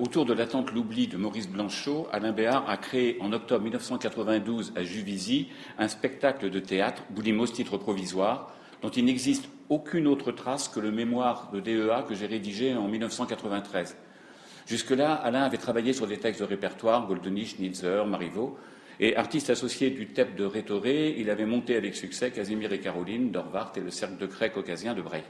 Autour de l'attente l'oubli de Maurice Blanchot, Alain Béard a créé en octobre 1992 à Juvisy un spectacle de théâtre, Boulimos titre provisoire, dont il n'existe aucune autre trace que le mémoire de DEA que j'ai rédigé en 1993. Jusque-là, Alain avait travaillé sur des textes de répertoire, Goldenisch, Nietzsche, Marivaux, et artiste associé du TEP de Rétoré, il avait monté avec succès Casimir et Caroline, d'Orvart et le Cercle de Craie caucasien de Brecht.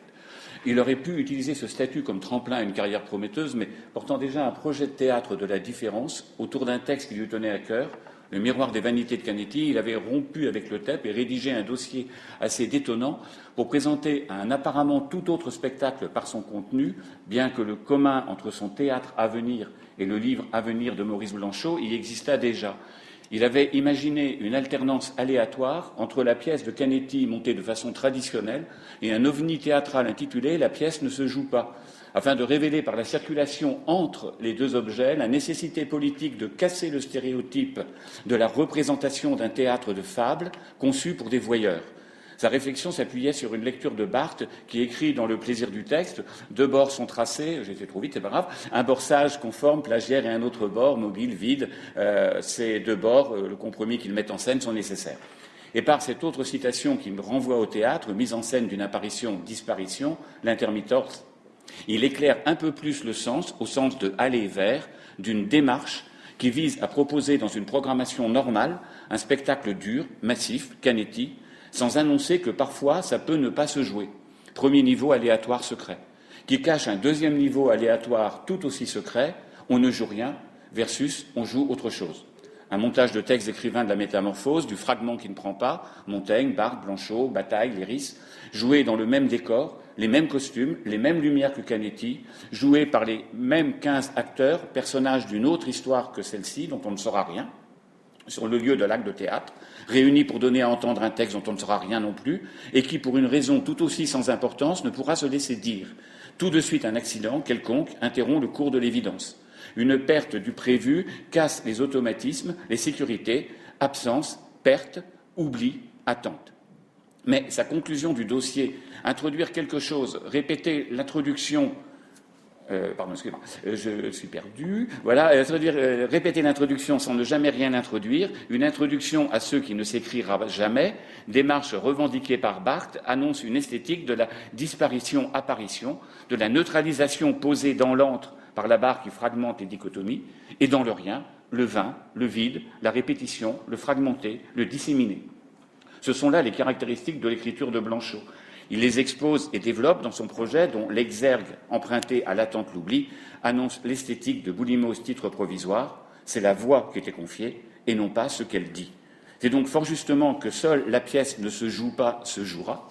Il aurait pu utiliser ce statut comme tremplin à une carrière prometteuse, mais portant déjà un projet de théâtre de la différence autour d'un texte qui lui tenait à cœur, Le miroir des vanités de Canetti, il avait rompu avec le TEP et rédigé un dossier assez détonnant pour présenter un apparemment tout autre spectacle par son contenu, bien que le commun entre son théâtre à venir et le livre à venir de Maurice Blanchot y existât déjà. Il avait imaginé une alternance aléatoire entre la pièce de Canetti montée de façon traditionnelle et un ovni théâtral intitulé « La pièce ne se joue pas », afin de révéler par la circulation entre les deux objets la nécessité politique de casser le stéréotype de la représentation d'un théâtre de fable conçu pour des voyeurs. Sa réflexion s'appuyait sur une lecture de Barthes qui écrit dans Le plaisir du texte « Deux bords sont tracés, j'ai été trop vite, c'est pas grave, un bord sage, conforme, plagiaire et un autre bord, mobile, vide. Ces deux bords, le compromis qu'ils mettent en scène, sont nécessaires. » Et par cette autre citation qui me renvoie au théâtre, mise en scène d'une apparition-disparition, l'intermittence, il éclaire un peu plus le sens, au sens de aller vers, d'une démarche qui vise à proposer dans une programmation normale un spectacle dur, massif, Canetti, sans annoncer que parfois ça peut ne pas se jouer. Premier niveau aléatoire secret, qui cache un deuxième niveau aléatoire tout aussi secret, on ne joue rien, versus on joue autre chose. Un montage de textes écrivains de la métamorphose, du fragment qui ne prend pas, Montaigne, Barthes, Blanchot, Bataille, Léris, joués dans le même décor, les mêmes costumes, les mêmes lumières que Canetti, joués par les mêmes 15 acteurs, personnages d'une autre histoire que celle-ci, dont on ne saura rien, sur le lieu de l'acte de théâtre, réunis pour donner à entendre un texte dont on ne saura rien non plus, et qui, pour une raison tout aussi sans importance, ne pourra se laisser dire. Tout de suite, un accident quelconque interrompt le cours de l'évidence. Une perte du prévu casse les automatismes, les sécurités, absence, perte, oubli, attente. Mais sa conclusion du dossier, introduire quelque chose, répéter l'introduction, excusez-moi, je suis perdu. Voilà, répéter l'introduction sans ne jamais rien introduire, une introduction à ceux qui ne s'écrira jamais, démarche revendiquée par Barthes, annonce une esthétique de la disparition-apparition, de la neutralisation posée dans l'antre par la barre qui fragmente les dichotomies, et dans le rien, le vain, le vide, la répétition, le fragmenté, le disséminé. Ce sont là les caractéristiques de l'écriture de Blanchot. Il les expose et développe dans son projet dont l'exergue emprunté à l'attente l'oubli annonce l'esthétique de Boulimos titre provisoire. C'est la voix qui était confiée et non pas ce qu'elle dit. C'est donc fort justement que seule la pièce ne se joue pas, se jouera.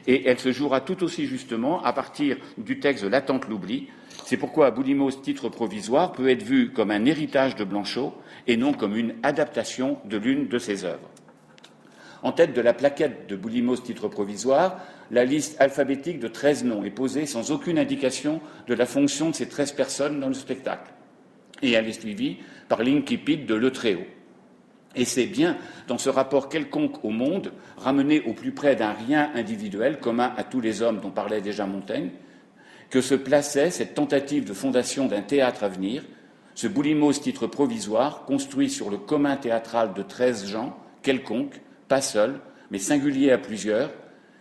Et elle se jouera tout aussi justement à partir du texte de l'attente l'oubli. C'est pourquoi Boulimos titre provisoire peut être vu comme un héritage de Blanchot et non comme une adaptation de l'une de ses œuvres. En tête de la plaquette de Boulimos titre provisoire, la liste alphabétique de 13 noms est posée sans aucune indication de la fonction de ces 13 personnes dans le spectacle. Et elle est suivie par l'incipit de Le Très-Haut. Et c'est bien dans ce rapport quelconque au monde, ramené au plus près d'un rien individuel commun à tous les hommes dont parlait déjà Montaigne, que se plaçait cette tentative de fondation d'un théâtre à venir, ce Boulimos titre provisoire construit sur le commun théâtral de 13 gens, quelconques, pas seul, mais singulier à plusieurs,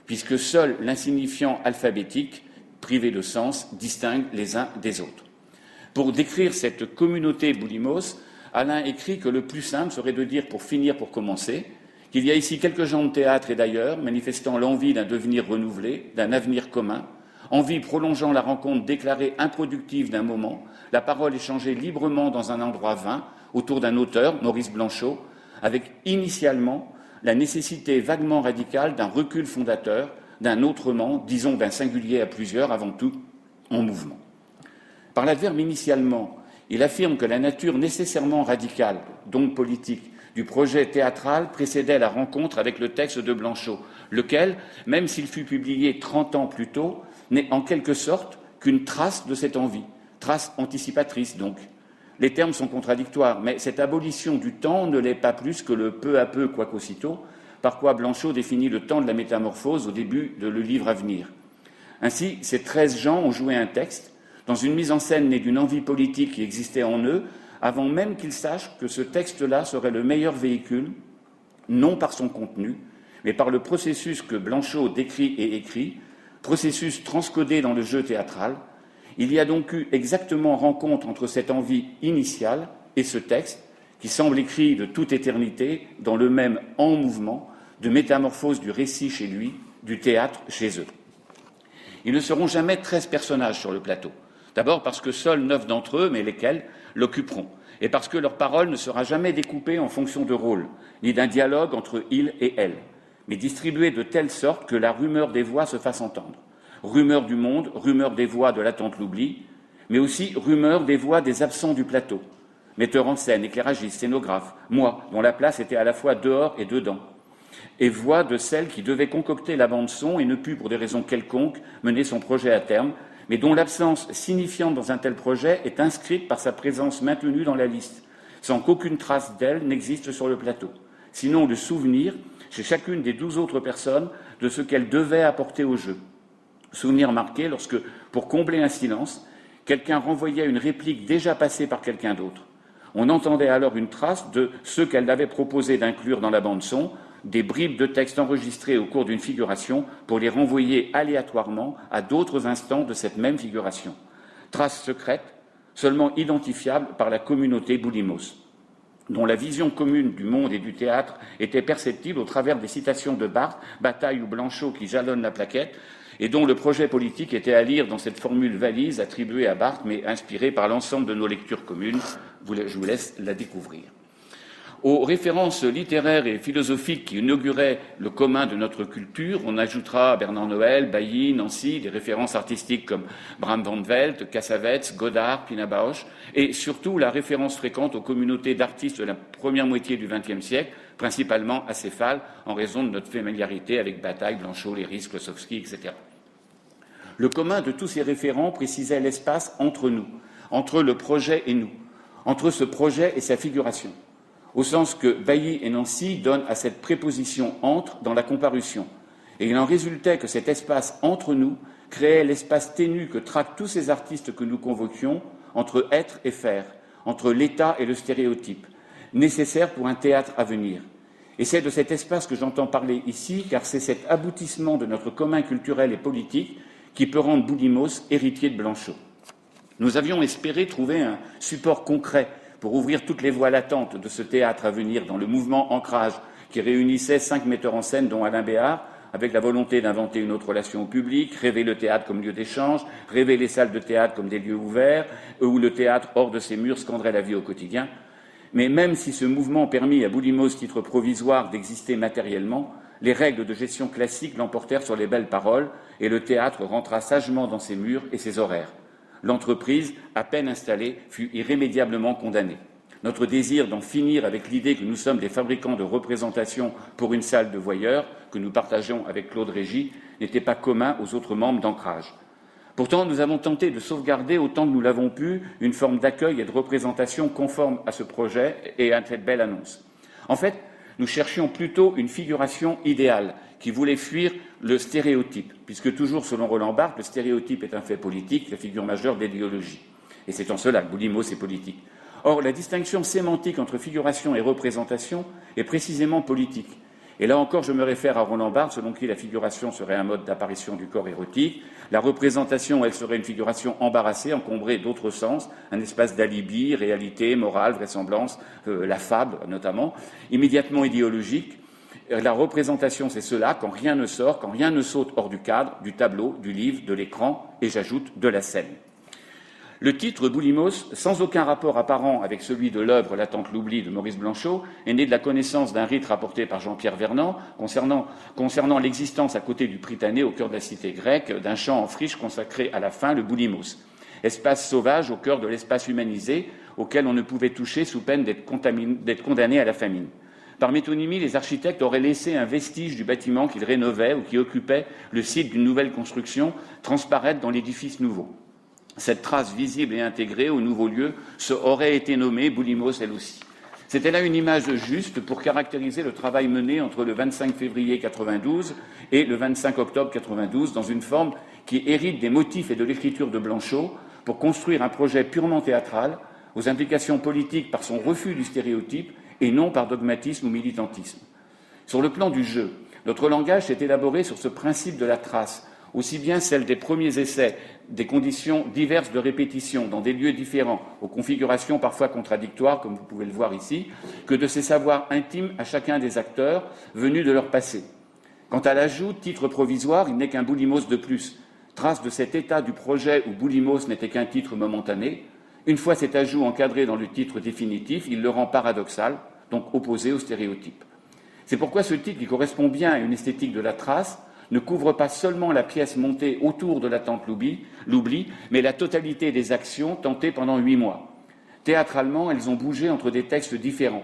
puisque seul l'insignifiant alphabétique, privé de sens, distingue les uns des autres. Pour décrire cette communauté Boulimos, Alain écrit que le plus simple serait de dire, pour finir, pour commencer, qu'il y a ici quelques gens de théâtre et d'ailleurs, manifestant l'envie d'un devenir renouvelé, d'un avenir commun, envie prolongeant la rencontre déclarée improductive d'un moment, la parole échangée librement dans un endroit vain, autour d'un auteur, Maurice Blanchot, avec initialement la nécessité vaguement radicale d'un recul fondateur, d'un autrement, disons d'un singulier à plusieurs, avant tout en mouvement. Par l'adverbe initialement, il affirme que la nature nécessairement radicale, donc politique, du projet théâtral précédait la rencontre avec le texte de Blanchot, lequel, même s'il fut publié 30 ans plus tôt, n'est en quelque sorte qu'une trace de cette envie, trace anticipatrice donc. Les termes sont contradictoires, mais cette abolition du temps ne l'est pas plus que le peu à peu, quoiqu'aussitôt, par quoi Blanchot définit le temps de la métamorphose au début de Le livre à venir. Ainsi, ces 13 gens ont joué un texte dans une mise en scène née d'une envie politique qui existait en eux, avant même qu'ils sachent que ce texte-là serait le meilleur véhicule, non par son contenu, mais par le processus que Blanchot décrit et écrit, processus transcodé dans le jeu théâtral. Il y a donc eu exactement rencontre entre cette envie initiale et ce texte, qui semble écrit de toute éternité, dans le même en mouvement, de métamorphose du récit chez lui, du théâtre chez eux. Ils ne seront jamais 13 personnages sur le plateau. D'abord parce que seuls 9 d'entre eux, mais lesquels, l'occuperont, et parce que leur parole ne sera jamais découpée en fonction de rôle, ni d'un dialogue entre il et elle, mais distribuée de telle sorte que la rumeur des voix se fasse entendre. Rumeur du monde, rumeur des voix de l'attente l'oubli, mais aussi rumeur des voix des absents du plateau. Metteur en scène, éclairagiste, scénographe, moi, dont la place était à la fois dehors et dedans, et voix de celle qui devait concocter la bande-son et ne put, pour des raisons quelconques, mener son projet à terme, mais dont l'absence signifiante dans un tel projet est inscrite par sa présence maintenue dans la liste, sans qu'aucune trace d'elle n'existe sur le plateau, sinon le souvenir, chez chacune des 12 autres personnes, de ce qu'elle devait apporter au jeu. Souvenir marqué lorsque, pour combler un silence, quelqu'un renvoyait une réplique déjà passée par quelqu'un d'autre. On entendait alors une trace de ce qu'elle avait proposé d'inclure dans la bande-son, des bribes de texte enregistrées au cours d'une figuration pour les renvoyer aléatoirement à d'autres instants de cette même figuration. Trace secrète, seulement identifiable par la communauté Boulimos, dont la vision commune du monde et du théâtre était perceptible au travers des citations de Barthes, Bataille ou Blanchot qui jalonnent la plaquette, et dont le projet politique était à lire dans cette formule valise attribuée à Barthes, mais inspirée par l'ensemble de nos lectures communes. Je vous laisse la découvrir. Aux références littéraires et philosophiques qui inauguraient le commun de notre culture, on ajoutera Bernard Noël, Bailly, Nancy, des références artistiques comme Bram van Velt, Cassavetes, Godard, Pina Bausch, et surtout la référence fréquente aux communautés d'artistes de la première moitié du XXe siècle, principalement acéphales, en raison de notre familiarité avec Bataille, Blanchot, Léris, Klossowski, etc. Le commun de tous ces référents précisait l'espace entre nous, entre le projet et nous, entre ce projet et sa figuration, au sens que Bailly et Nancy donnent à cette préposition « entre » dans la comparution. Et il en résultait que cet espace entre nous créait l'espace ténu que traquent tous ces artistes que nous convoquions entre être et faire, entre l'état et le stéréotype, nécessaire pour un théâtre à venir. Et c'est de cet espace que j'entends parler ici, car c'est cet aboutissement de notre commun culturel et politique qui peut rendre Boulimos héritier de Blanchot. Nous avions espéré trouver un support concret pour ouvrir toutes les voies latentes de ce théâtre à venir dans le mouvement Ancrage qui réunissait 5 metteurs en scène, dont Alain Béard, avec la volonté d'inventer une autre relation au public, rêver le théâtre comme lieu d'échange, rêver les salles de théâtre comme des lieux ouverts, où le théâtre hors de ses murs scanderait la vie au quotidien. Mais même si ce mouvement permit à Boulimos, titre provisoire, d'exister matériellement, les règles de gestion classiques l'emportèrent sur les belles paroles et le théâtre rentra sagement dans ses murs et ses horaires. L'entreprise, à peine installée, fut irrémédiablement condamnée. Notre désir d'en finir avec l'idée que nous sommes des fabricants de représentations pour une salle de voyeurs, que nous partageons avec Claude Régis, n'était pas commun aux autres membres d'Ancrage. Pourtant, nous avons tenté de sauvegarder, autant que nous l'avons pu, une forme d'accueil et de représentation conforme à ce projet et à cette belle annonce. En fait, nous cherchions plutôt une figuration idéale qui voulait fuir le stéréotype, puisque toujours selon Roland Barthes, le stéréotype est un fait politique, la figure majeure de l'idéologie. Et c'est en cela que Boulimos est politique. Or, la distinction sémantique entre figuration et représentation est précisément politique. Et là encore, je me réfère à Roland Barthes, selon qui la figuration serait un mode d'apparition du corps érotique. La représentation, elle, serait une figuration embarrassée, encombrée d'autres sens, un espace d'alibi, réalité, morale, vraisemblance, la fable notamment, immédiatement idéologique. La représentation, c'est cela, quand rien ne sort, quand rien ne saute hors du cadre, du tableau, du livre, de l'écran, et j'ajoute de la scène. Le titre Boulimos, sans aucun rapport apparent avec celui de l'œuvre L'attente l'oubli de Maurice Blanchot, est né de la connaissance d'un rite rapporté par Jean-Pierre Vernant concernant l'existence à côté du Prytanée, au cœur de la cité grecque, d'un champ en friche consacré à la faim, le Boulimos, espace sauvage au cœur de l'espace humanisé auquel on ne pouvait toucher sous peine d'être condamné à la famine. Par métonymie, les architectes auraient laissé un vestige du bâtiment qu'ils rénovaient ou qui occupait le site d'une nouvelle construction transparaître dans l'édifice nouveau. Cette trace visible et intégrée au nouveau lieu aurait été nommée Boulimos elle aussi. C'était là une image juste pour caractériser le travail mené entre le 25 février 92 et le 25 octobre 92 dans une forme qui hérite des motifs et de l'écriture de Blanchot, pour construire un projet purement théâtral, aux implications politiques par son refus du stéréotype et non par dogmatisme ou militantisme. Sur le plan du jeu, notre langage s'est élaboré sur ce principe de la trace, aussi bien celle des premiers essais, des conditions diverses de répétition dans des lieux différents, aux configurations parfois contradictoires, comme vous pouvez le voir ici, que de ces savoirs intimes à chacun des acteurs venus de leur passé. Quant à l'ajout titre provisoire, il n'est qu'un boulimos de plus, trace de cet état du projet où boulimos n'était qu'un titre momentané. Une fois cet ajout encadré dans le titre définitif, il le rend paradoxal, donc opposé au stéréotype. C'est pourquoi ce titre, qui correspond bien à une esthétique de la trace, ne couvre pas seulement la pièce montée autour de l'attente l'oubli, mais la totalité des actions tentées pendant 8 mois. Théâtralement, elles ont bougé entre des textes différents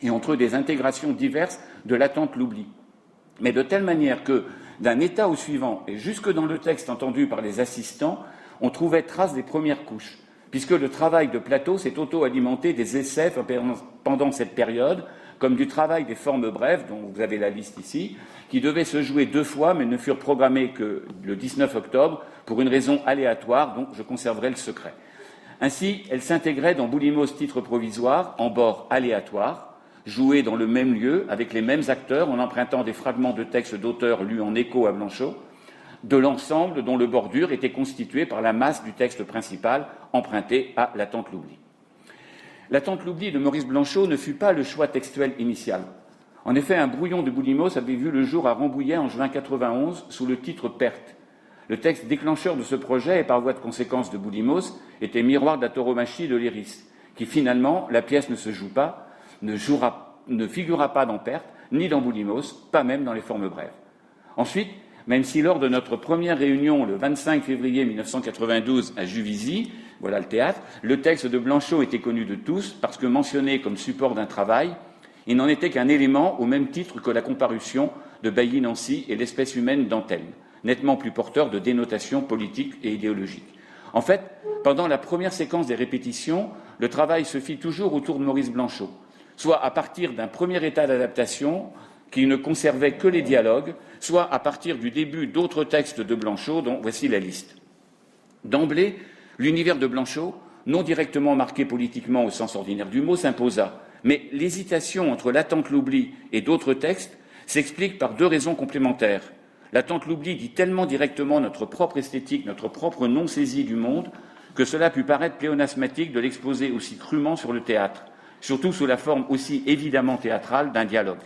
et entre des intégrations diverses de l'attente l'oubli, mais de telle manière que, d'un état au suivant, et jusque dans le texte entendu par les assistants, on trouvait trace des premières couches, puisque le travail de plateau s'est auto-alimenté des essais pendant cette période, comme du travail des formes brèves, dont vous avez la liste ici, qui devaient se jouer 2 fois, mais ne furent programmés que le 19 octobre, pour une raison aléatoire, dont je conserverai le secret. Ainsi, elles s'intégraient dans Boulimos titre provisoire, en bord aléatoire, joués dans le même lieu, avec les mêmes acteurs, en empruntant des fragments de textes d'auteurs lus en écho à Blanchot, de l'ensemble dont le bordure était constitué par la masse du texte principal, emprunté à l'attente l'oubli. L'attente l'oubli de Maurice Blanchot ne fut pas le choix textuel initial. En effet, un brouillon de Boulimos avait vu le jour à Rambouillet en juin 91 sous le titre Perte. Le texte déclencheur de ce projet, et par voie de conséquence de Boulimos, était Miroir de la tauromachie de Léris, qui finalement, la pièce ne se joue pas, ne figura pas dans Perte, ni dans Boulimos, pas même dans les formes brèves. Ensuite, même si lors de notre première réunion, le 25 février 1992 à Juvisy, voilà le théâtre, le texte de Blanchot était connu de tous, parce que mentionné comme support d'un travail, il n'en était qu'un élément au même titre que la comparution de Bailly-Nancy et l'espèce humaine d'Antenne, nettement plus porteur de dénotation politique et idéologique. En fait, pendant la première séquence des répétitions, le travail se fit toujours autour de Maurice Blanchot, soit à partir d'un premier état d'adaptation qui ne conservait que les dialogues, soit à partir du début d'autres textes de Blanchot, dont voici la liste. D'emblée, l'univers de Blanchot, non directement marqué politiquement au sens ordinaire du mot, s'imposa, mais l'hésitation entre l'attente l'oubli et d'autres textes s'explique par 2 raisons complémentaires. L'attente l'oubli dit tellement directement notre propre esthétique, notre propre non-saisie du monde, que cela put paraître pléonasmatique de l'exposer aussi crûment sur le théâtre, surtout sous la forme aussi évidemment théâtrale d'un dialogue.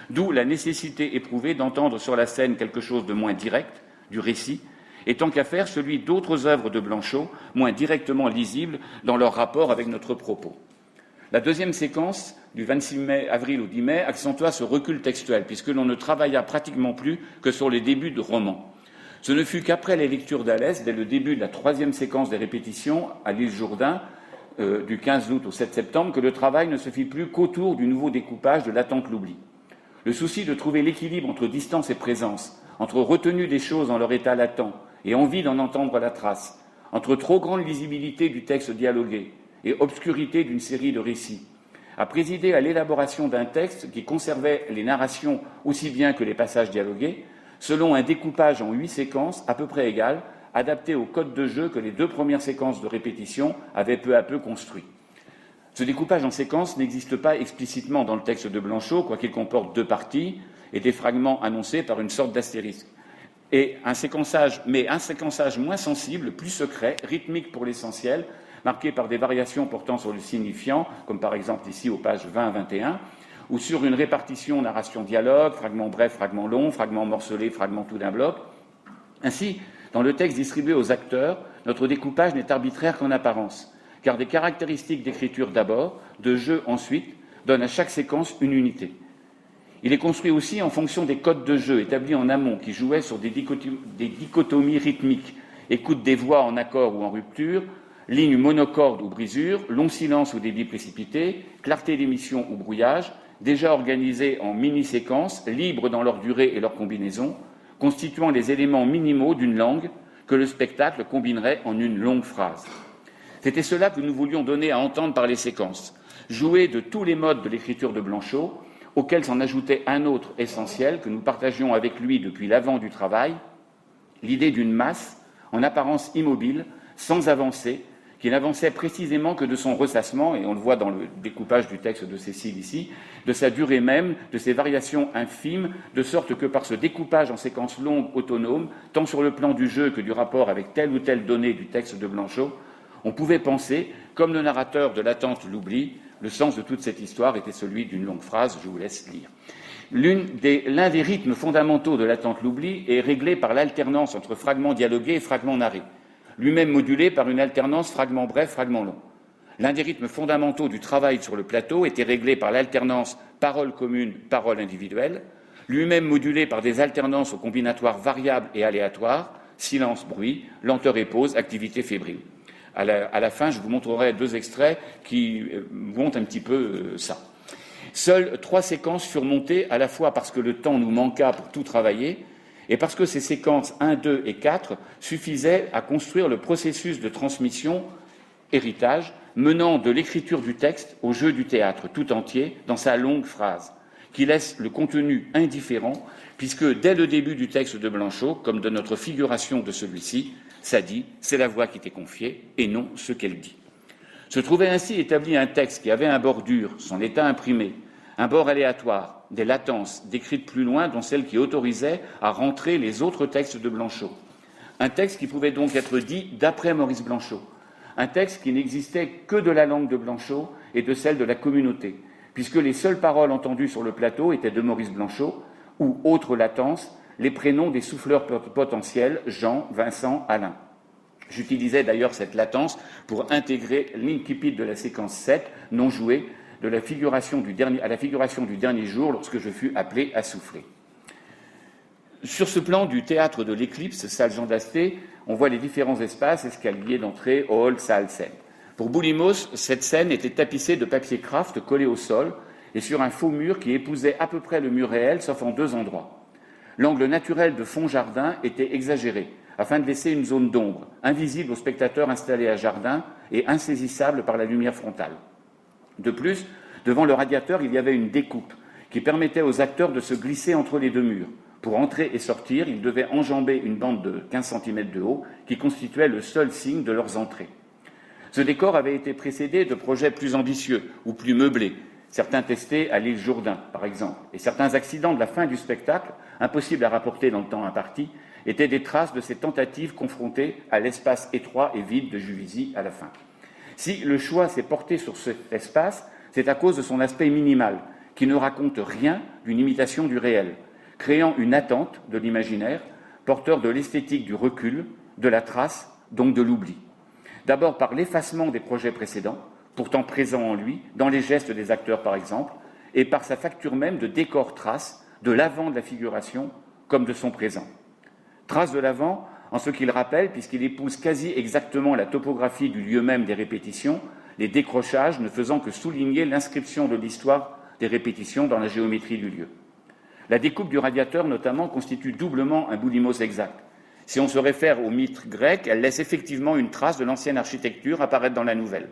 D'où la nécessité éprouvée d'entendre sur la scène quelque chose de moins direct, du récit, et tant qu'à faire celui d'autres œuvres de Blanchot, moins directement lisibles dans leur rapport avec notre propos. La deuxième séquence, du 26 avril au 10 mai, accentua ce recul textuel, puisque l'on ne travailla pratiquement plus que sur les débuts de romans. Ce ne fut qu'après les lectures d'Alès, dès le début de la 3e séquence des répétitions à l'île Jourdain, du 15 août au 7 septembre, que le travail ne se fit plus qu'autour du nouveau découpage de l'attente l'oubli. Le souci de trouver l'équilibre entre distance et présence, entre retenue des choses dans leur état latent et envie d'en entendre la trace, entre trop grande lisibilité du texte dialogué et obscurité d'une série de récits, a présidé à l'élaboration d'un texte qui conservait les narrations aussi bien que les passages dialogués, selon un découpage en 8 séquences à peu près égales, adapté au code de jeu que les 2 premières séquences de répétition avaient peu à peu construit. Ce découpage en séquences n'existe pas explicitement dans le texte de Blanchot, quoiqu'il comporte 2 parties et des fragments annoncés par une sorte d'astérisque. Et un séquençage moins sensible, plus secret, rythmique pour l'essentiel, marqué par des variations portant sur le signifiant, comme par exemple ici aux pages 20 à 21, ou sur une répartition narration-dialogue, fragments brefs, fragments longs, fragments morcelés, fragments tout d'un bloc. Ainsi, dans le texte distribué aux acteurs, notre découpage n'est arbitraire qu'en apparence, car des caractéristiques d'écriture d'abord, de jeu ensuite, donnent à chaque séquence une unité. Il est construit aussi en fonction des codes de jeu établis en amont qui jouaient sur des dichotomies rythmiques, écoute des voix en accord ou en rupture, lignes monocordes ou brisures, long silence ou débit précipité, clarté d'émission ou brouillage, déjà organisés en mini-séquences, libres dans leur durée et leur combinaison, constituant les éléments minimaux d'une langue que le spectacle combinerait en une longue phrase. C'était cela que nous voulions donner à entendre par les séquences, jouer de tous les modes de l'écriture de Blanchot, auquel s'en ajoutait un autre essentiel que nous partagions avec lui depuis l'avant du travail, l'idée d'une masse, en apparence immobile, sans avancer, qui n'avançait précisément que de son ressassement, et on le voit dans le découpage du texte de Cécile ici, de sa durée même, de ses variations infimes, de sorte que par ce découpage en séquences longues autonomes, tant sur le plan du jeu que du rapport avec telle ou telle donnée du texte de Blanchot, on pouvait penser, comme le narrateur de L'attente l'oubli, le sens de toute cette histoire était celui d'une longue phrase, je vous laisse lire. L'un des rythmes fondamentaux de L'attente l'oubli est réglé par l'alternance entre fragments dialogués et fragments narrés, lui-même modulé par une alternance fragment bref, fragment long. L'un des rythmes fondamentaux du travail sur le plateau était réglé par l'alternance parole commune, parole individuelle, lui-même modulé par des alternances aux combinatoires variables et aléatoires, silence, bruit, lenteur et pause, activité fébrile. À la fin, je vous montrerai 2 extraits qui montrent un petit peu ça. Seules 3 séquences furent montées, à la fois parce que le temps nous manqua pour tout travailler, et parce que ces séquences 1, 2 et 4 suffisaient à construire le processus de transmission, héritage, menant de l'écriture du texte au jeu du théâtre tout entier dans sa longue phrase, qui laisse le contenu indifférent, puisque dès le début du texte de Blanchot, comme de notre figuration de celui-ci, ça dit, c'est la voix qui t'est confiée, et non ce qu'elle dit. Se trouvait ainsi établi un texte qui avait un bord dur, son état imprimé, un bord aléatoire, des latences décrites plus loin, dont celle qui autorisait à rentrer les autres textes de Blanchot. Un texte qui pouvait donc être dit d'après Maurice Blanchot. Un texte qui n'existait que de la langue de Blanchot et de celle de la communauté, puisque les seules paroles entendues sur le plateau étaient de Maurice Blanchot, ou, autre latence, les prénoms des souffleurs potentiels, Jean, Vincent, Alain. J'utilisais d'ailleurs cette latence pour intégrer l'incipit de la séquence 7, non jouée, à la figuration du dernier jour, lorsque je fus appelé à souffler. Sur ce plan du théâtre de l'éclipse, salle Jean d'Asté, on voit les différents espaces, escaliers d'entrée, hall, salle, scène. Pour Boulimos, cette scène était tapissée de papier craft collé au sol et sur un faux mur qui épousait à peu près le mur réel, sauf en 2 endroits. L'angle naturel de fond jardin était exagéré, afin de laisser une zone d'ombre, invisible aux spectateurs installés à jardin et insaisissable par la lumière frontale. De plus, devant le radiateur, il y avait une découpe qui permettait aux acteurs de se glisser entre les 2 murs. Pour entrer et sortir, ils devaient enjamber une bande de 15 cm de haut qui constituait le seul signe de leurs entrées. Ce décor avait été précédé de projets plus ambitieux ou plus meublés, certains testés à l'île Jourdain, par exemple, et certains accidents de la fin du spectacle, impossibles à rapporter dans le temps imparti, étaient des traces de ces tentatives confrontées à l'espace étroit et vide de Juvisy à la fin. Si le choix s'est porté sur cet espace, c'est à cause de son aspect minimal, qui ne raconte rien d'une imitation du réel, créant une attente de l'imaginaire, porteur de l'esthétique du recul, de la trace, donc de l'oubli. D'abord par l'effacement des projets précédents, pourtant présents en lui, dans les gestes des acteurs par exemple, et par sa facture même de décor-trace, de l'avant de la figuration comme de son présent. Trace de l'avant, en ce qu'il rappelle, puisqu'il épouse quasi exactement la topographie du lieu même des répétitions, les décrochages ne faisant que souligner l'inscription de l'histoire des répétitions dans la géométrie du lieu. La découpe du radiateur, notamment, constitue doublement un Boulimos exact. Si on se réfère au mythe grec, elle laisse effectivement une trace de l'ancienne architecture apparaître dans la nouvelle.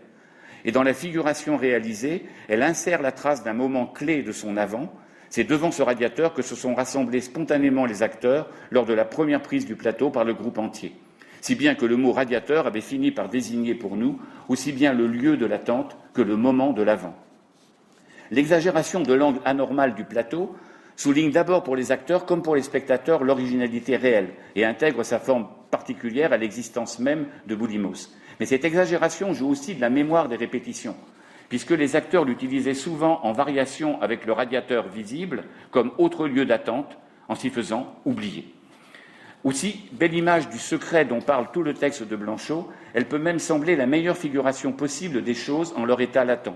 Et dans la figuration réalisée, elle insère la trace d'un moment clé de son avant. C'est devant ce radiateur que se sont rassemblés spontanément les acteurs lors de la première prise du plateau par le groupe entier. Si bien que le mot radiateur avait fini par désigner pour nous aussi bien le lieu de l'attente que le moment de l'avant. L'exagération de l'angle anormal du plateau souligne d'abord pour les acteurs comme pour les spectateurs l'originalité réelle et intègre sa forme particulière à l'existence même de Boulimos. Mais cette exagération joue aussi de la mémoire des répétitions, puisque les acteurs l'utilisaient souvent en variation avec le radiateur visible comme autre lieu d'attente, en s'y faisant oublier. Aussi, belle image du secret dont parle tout le texte de Blanchot, elle peut même sembler la meilleure figuration possible des choses en leur état latent.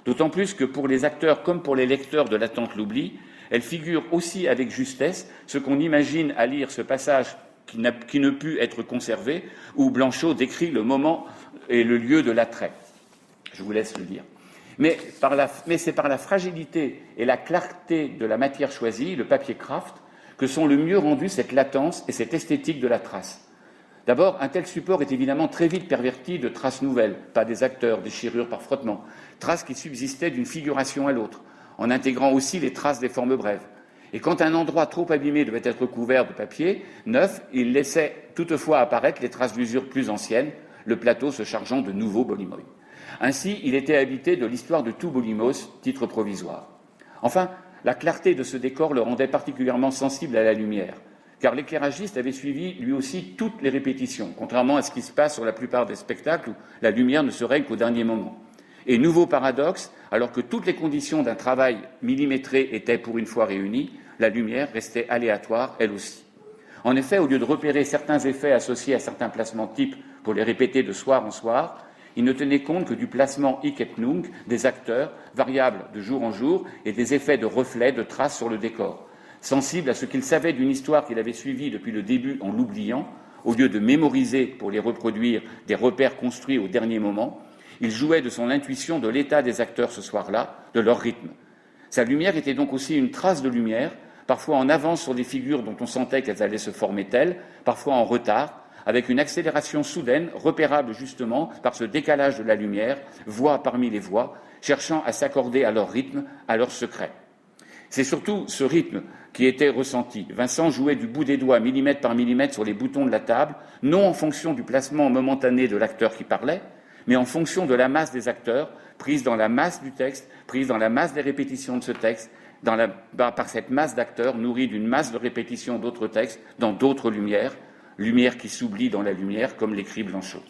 D'autant plus que pour les acteurs comme pour les lecteurs de L'attente l'oubli, elle figure aussi avec justesse ce qu'on imagine à lire ce passage qui ne put être conservé, où Blanchot décrit le moment et le lieu de l'attrait. Je vous laisse le lire. Mais c'est par la fragilité et la clarté de la matière choisie, le papier craft, que sont le mieux rendues cette latence et cette esthétique de la trace. D'abord, un tel support est évidemment très vite perverti de traces nouvelles, pas des acteurs, déchirures par frottement, traces qui subsistaient d'une figuration à l'autre, en intégrant aussi les traces des formes brèves. Et quand un endroit trop abîmé devait être couvert de papier neuf, il laissait toutefois apparaître les traces d'usure plus anciennes, le plateau se chargeant de nouveaux Bolimoï. Ainsi, il était habité de l'histoire de tout Bolimos, titre provisoire. Enfin, la clarté de ce décor le rendait particulièrement sensible à la lumière, car l'éclairagiste avait suivi lui aussi toutes les répétitions, contrairement à ce qui se passe sur la plupart des spectacles où la lumière ne se règle qu'au dernier moment. Et nouveau paradoxe, alors que toutes les conditions d'un travail millimétré étaient pour une fois réunies, la lumière restait aléatoire, elle aussi. En effet, au lieu de repérer certains effets associés à certains placements types pour les répéter de soir en soir, il ne tenait compte que du placement hic et nunc des acteurs, variables de jour en jour, et des effets de reflets, de traces sur le décor. Sensible à ce qu'il savait d'une histoire qu'il avait suivie depuis le début en l'oubliant, au lieu de mémoriser pour les reproduire des repères construits au dernier moment, il jouait de son intuition de l'état des acteurs ce soir-là, de leur rythme. Sa lumière était donc aussi une trace de lumière, parfois en avance sur des figures dont on sentait qu'elles allaient se former telles, parfois en retard, avec une accélération soudaine, repérable justement par ce décalage de la lumière, voix parmi les voix, cherchant à s'accorder à leur rythme, à leur secret. C'est surtout ce rythme qui était ressenti. Vincent jouait du bout des doigts, millimètre par millimètre, sur les boutons de la table, non en fonction du placement momentané de l'acteur qui parlait, mais en fonction de la masse des acteurs, prise dans la masse du texte, prise dans la masse des répétitions de ce texte, par cette masse d'acteurs nourrie d'une masse de répétitions d'autres textes, dans d'autres lumières, lumière qui s'oublie dans la lumière, comme l'écrit Blanchot.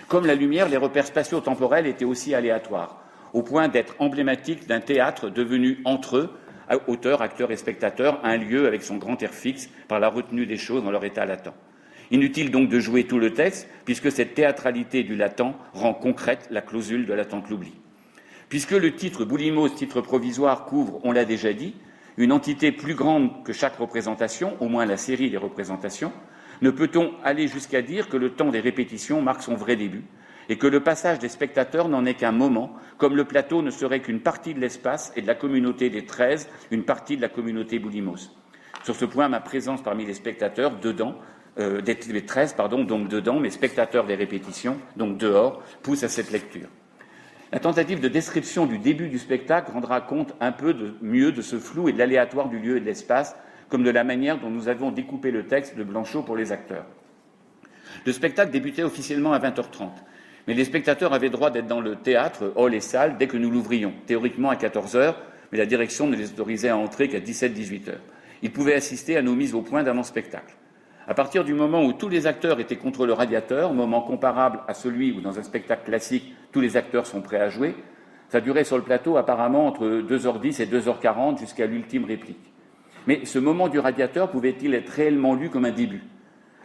Comme la lumière, les repères spatio-temporels étaient aussi aléatoires, au point d'être emblématiques d'un théâtre devenu entre eux, auteurs, acteurs et spectateurs, un lieu avec son grand air fixe par la retenue des choses dans leur état latent. Inutile donc de jouer tout le texte, puisque cette théâtralité du latent rend concrète la clausule de l'attente-l'oubli. Puisque le titre Boulimos, titre provisoire, couvre, on l'a déjà dit, une entité plus grande que chaque représentation, au moins la série des représentations, ne peut-on aller jusqu'à dire que le temps des répétitions marque son vrai début, et que le passage des spectateurs n'en est qu'un moment, comme le plateau ne serait qu'une partie de l'espace et de la communauté des 13, une partie de la communauté Boulimos. Sur ce point, ma présence parmi les spectateurs, des 13, donc dedans, mes spectateurs des répétitions, donc dehors, pousse à cette lecture. La tentative de description du début du spectacle rendra compte un peu mieux de ce flou et de l'aléatoire du lieu et de l'espace, comme de la manière dont nous avons découpé le texte de Blanchot pour les acteurs. Le spectacle débutait officiellement à 20h30, mais les spectateurs avaient droit d'être dans le théâtre, hall et salle, dès que nous l'ouvrions, théoriquement à 14h, mais la direction ne les autorisait à entrer qu'à 17-18h. Ils pouvaient assister à nos mises au point d'avant-spectacle. À partir du moment où tous les acteurs étaient contre le radiateur, moment comparable à celui où, dans un spectacle classique, tous les acteurs sont prêts à jouer, ça durait sur le plateau apparemment entre 2h10 et 2h40 jusqu'à l'ultime réplique. Mais ce moment du radiateur pouvait-il être réellement lu comme un début ?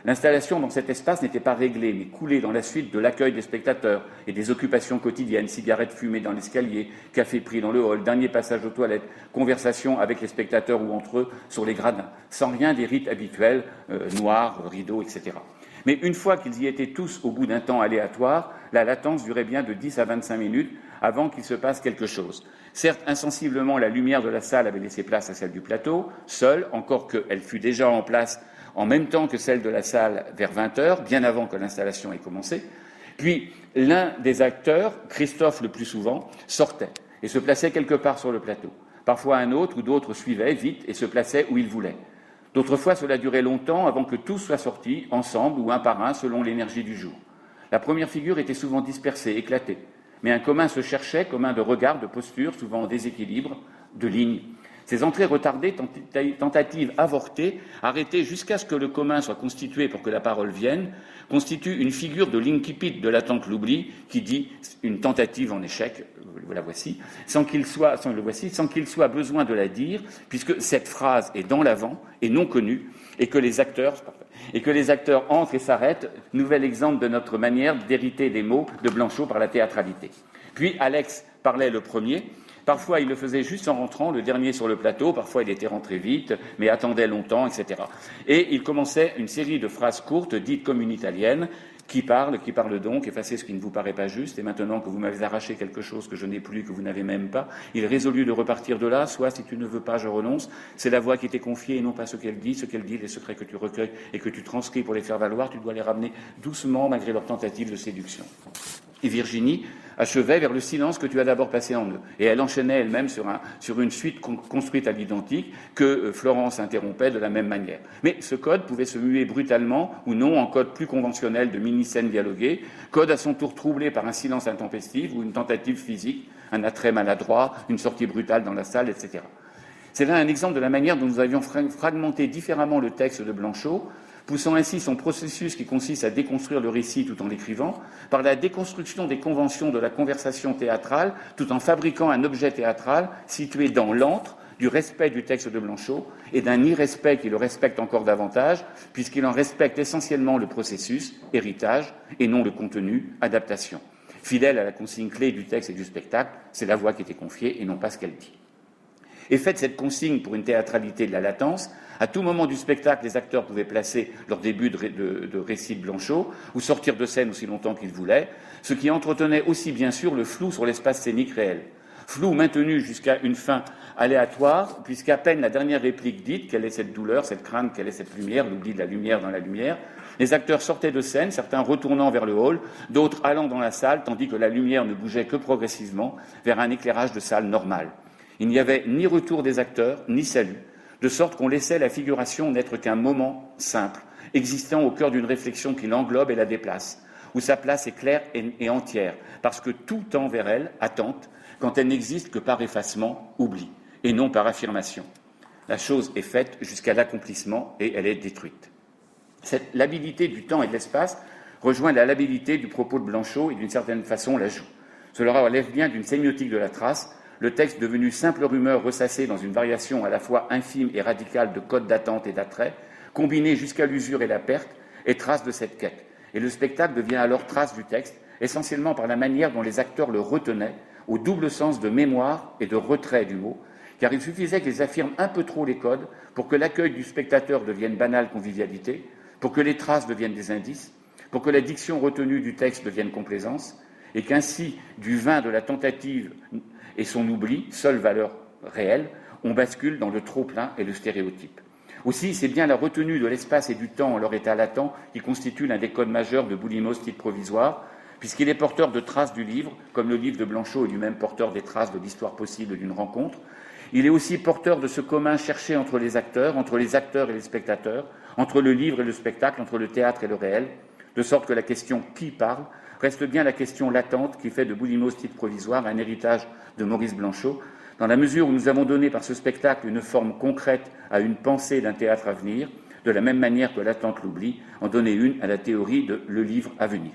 L'installation dans cet espace n'était pas réglée, mais coulait dans la suite de l'accueil des spectateurs et des occupations quotidiennes, cigarettes fumées dans l'escalier, café pris dans le hall, dernier passage aux toilettes, conversation avec les spectateurs ou entre eux sur les gradins, sans rien des rites habituels, noirs, rideaux, etc. Mais une fois qu'ils y étaient tous au bout d'un temps aléatoire, la latence durait bien de 10 à 25 minutes avant qu'il se passe quelque chose. Certes, insensiblement, la lumière de la salle avait laissé place à celle du plateau, seule, encore qu'elle fût déjà en place en même temps que celle de la salle vers 20h, bien avant que l'installation ait commencé. Puis, l'un des acteurs, Christophe le plus souvent, sortait et se plaçait quelque part sur le plateau. Parfois un autre ou d'autres suivaient vite et se plaçaient où ils voulaient. D'autres fois, cela durait longtemps avant que tous soient sortis, ensemble ou un par un, selon l'énergie du jour. La première figure était souvent dispersée, éclatée, mais un commun se cherchait, commun de regard, de posture, souvent en déséquilibre, de ligne. Ces entrées retardées, tentatives avortées, arrêtées jusqu'à ce que le commun soit constitué pour que la parole vienne, constituent une figure de l'incipit de l'attente-l'oubli qui dit une tentative en échec, la voici, sans qu'il soit besoin de la dire, puisque cette phrase est dans l'avant et non connue, et que les acteurs entrent et s'arrêtent, nouvel exemple de notre manière d'hériter des mots de Blanchot par la théâtralité. Puis Alex parlait le premier. Parfois, il le faisait juste en rentrant, le dernier sur le plateau. Parfois, il était rentré vite, mais attendait longtemps, etc. Et il commençait une série de phrases courtes, dites comme une italienne, qui parle donc, effacez ce qui ne vous paraît pas juste, et maintenant que vous m'avez arraché quelque chose que je n'ai plus, que vous n'avez même pas, il résolut de repartir de là, soit si tu ne veux pas, je renonce. C'est la voix qui t'est confiée et non pas ce qu'elle dit, les secrets que tu recueilles et que tu transcris pour les faire valoir, tu dois les ramener doucement malgré leur tentative de séduction. Et Virginie achevait vers le silence que tu as d'abord passé en eux. Et elle enchaînait elle-même sur une suite construite à l'identique que Florence interrompait de la même manière. Mais ce code pouvait se muer brutalement ou non en code plus conventionnel de mini-scène dialoguée, code à son tour troublé par un silence intempestif ou une tentative physique, un attrait maladroit, une sortie brutale dans la salle, etc. C'est là un exemple de la manière dont nous avions fragmenté différemment le texte de Blanchot, poussant ainsi son processus qui consiste à déconstruire le récit tout en l'écrivant, par la déconstruction des conventions de la conversation théâtrale, tout en fabriquant un objet théâtral situé dans l'antre du respect du texte de Blanchot et d'un irrespect qui le respecte encore davantage, puisqu'il en respecte essentiellement le processus, héritage, et non le contenu, adaptation. Fidèle à la consigne clé du texte et du spectacle, c'est la voix qui était confiée et non pas ce qu'elle dit. Et faite cette consigne pour une théâtralité de la latence, à tout moment du spectacle, les acteurs pouvaient placer leur début de récit de Blanchot ou sortir de scène aussi longtemps qu'ils voulaient, ce qui entretenait aussi bien sûr le flou sur l'espace scénique réel. Flou maintenu jusqu'à une fin aléatoire, puisqu'à peine la dernière réplique dite, quelle est cette douleur, cette crainte, quelle est cette lumière, l'oubli de la lumière dans la lumière, les acteurs sortaient de scène, certains retournant vers le hall, d'autres allant dans la salle, tandis que la lumière ne bougeait que progressivement vers un éclairage de salle normal. Il n'y avait ni retour des acteurs, ni salut, de sorte qu'on laissait la figuration n'être qu'un moment simple, existant au cœur d'une réflexion qui l'englobe et la déplace, où sa place est claire et entière, parce que tout tend vers elle, attente, quand elle n'existe que par effacement, oubli, et non par affirmation. La chose est faite jusqu'à l'accomplissement et elle est détruite. Cette labilité du temps et de l'espace rejoint la labilité du propos de Blanchot et d'une certaine façon la joue. Cela relève bien d'une sémiotique de la trace, le texte devenu simple rumeur ressassée dans une variation à la fois infime et radicale de codes d'attente et d'attrait, combiné jusqu'à l'usure et la perte, est trace de cette quête. Et le spectacle devient alors trace du texte, essentiellement par la manière dont les acteurs le retenaient, au double sens de mémoire et de retrait du mot, car il suffisait qu'ils affirment un peu trop les codes pour que l'accueil du spectateur devienne banale convivialité, pour que les traces deviennent des indices, pour que la diction retenue du texte devienne complaisance, et qu'ainsi, du vin de la tentative et son oubli, seule valeur réelle, on bascule dans le trop-plein et le stéréotype. Aussi, c'est bien la retenue de l'espace et du temps en leur état latent qui constitue l'un des codes majeurs de Boulimos titre provisoire, puisqu'il est porteur de traces du livre, comme le livre de Blanchot est lui-même porteur des traces de l'histoire possible d'une rencontre. Il est aussi porteur de ce commun cherché entre les acteurs et les spectateurs, entre le livre et le spectacle, entre le théâtre et le réel, de sorte que la question « qui parle ?» reste bien la question latente qui fait de Boulimos titre provisoire un héritage de Maurice Blanchot, dans la mesure où nous avons donné par ce spectacle une forme concrète à une pensée d'un théâtre à venir, de la même manière que l'attente l'oubli en donnait une à la théorie de le livre à venir.